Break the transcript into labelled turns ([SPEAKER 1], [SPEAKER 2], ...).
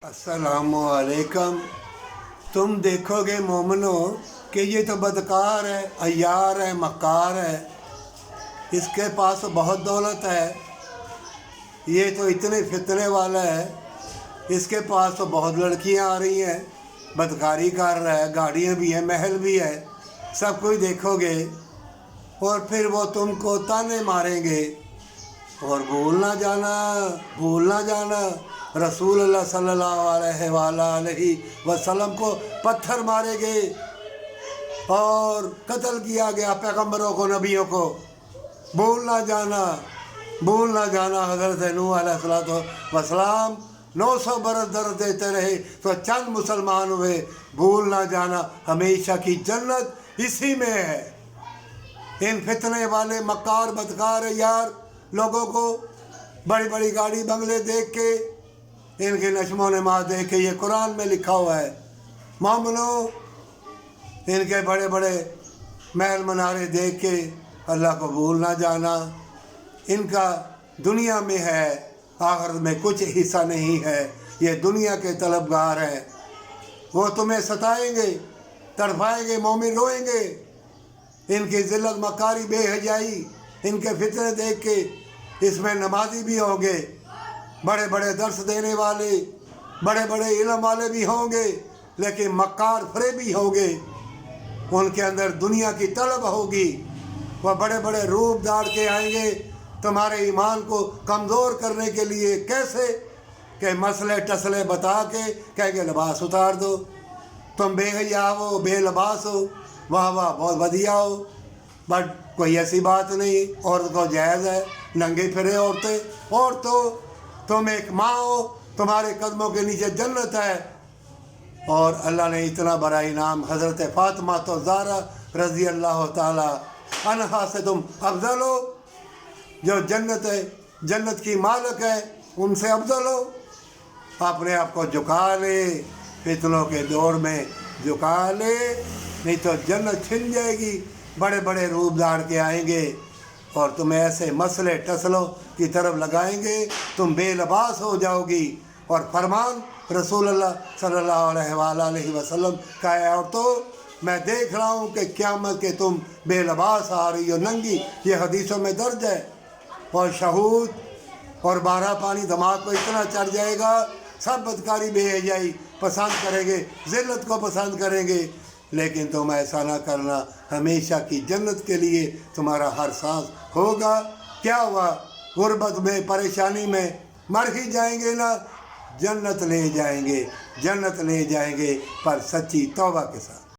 [SPEAKER 1] अस्सलामुअलैकुम। तुम देखोगे मोमिनो कि ये तो बदकार है, अय्यार है, मक्कार है, इसके पास तो बहुत दौलत है, ये तो इतने फितने वाला है, इसके पास तो बहुत लड़कियां आ रही हैं, बदकारी कर रहा है, गाड़ियाँ भी हैं, महल भी है, सब कुछ देखोगे और फिर वो तुमको ताने मारेंगे। और भूल ना जाना रसूल अल्लाह सल्लल्लाहु अलैहि वसल्लम को पत्थर मारे गए और कत्ल किया गया, पैगंबरों को, नबियों को। भूल ना जाना हज़रत नूह अलैहिस्सलातु वस्सलाम 900 बरस दर्द देते रहे तो चंद मुसलमान हुए। भूल ना जाना हमेशा की जन्नत इसी में है। इन फितने वाले मक्कार बदकार यार लोगों को बड़ी बड़ी गाड़ी बंगले देख के, इनके नश्मो नमाज देख के, ये कुरान में लिखा हुआ है मोमिनो, इनके बड़े बड़े महल मनारे देख के अल्लाह को भूल ना जाना। इनका दुनिया में है, आखिरत में कुछ हिस्सा नहीं है। ये दुनिया के तलबगार हैं, वो तुम्हें सताएंगे, तड़पाएंगे, मोमिन रोएंगे। इनकी ज़िल्लत मकारी बेहयाई, इनके फितने देख के इसमें नमाजी भी होंगे, बड़े बड़े दर्स देने वाले, बड़े बड़े इल्म वाले भी होंगे, लेकिन मक्कार फरेबी होंगे। उनके अंदर दुनिया की तलब होगी। वह बड़े बड़े रूप धार के आएंगे तुम्हारे ईमान को कमज़ोर करने के लिए। कैसे कि मसले टसले बता के कहेंगे लिबास उतार दो, तुम बेहया हो, बेलबास हो, वाह वाह बहुत बढ़िया हो। बट कोई ऐसी बात नहीं, औरत को जायज़ है नंगे फिरे औरतें। और तो तुम एक माँ हो, तुम्हारे कदमों के नीचे जन्नत है। और अल्लाह ने इतना बड़ा इनाम हज़रत फ़ातिमा तो ज़हरा रज़ी अल्लाह ताला अन्हा से तुम अफजल हो, जो जन्नत की मालिक है, उनसे अफजल हो। अपने आप को झुका ले, फितनों के दौर में झुका ले, नहीं तो जन्नत छिन जाएगी। बड़े बड़े रूप धार के आएंगे और तुम्हें ऐसे मसले टसलों की तरफ लगाएंगे, तुम बेलबास हो जाओगी। और फरमान रसूलुल्लाह सल्लल्लाहु अलैहि वसल्लम का है, और तो मैं देख रहा हूँ कि क़यामत के तुम बेलबास आ रही हो, नंगी, ये हदीसों में दर्ज है। और शहूद और 12 पानी दिमाग को इतना चढ़ जाएगा, सब बदकारी बेहयाई पसंद करेंगे, ज़िल्लत को पसंद करेंगे। लेकिन तुम ऐसा ना करना, हमेशा की जन्नत के लिए तुम्हारा हर सांस होगा। क्या हुआ, गुर्बत में, परेशानी में मर ही जाएंगे ना, जन्नत ले जाएंगे पर सच्ची तौबा के साथ।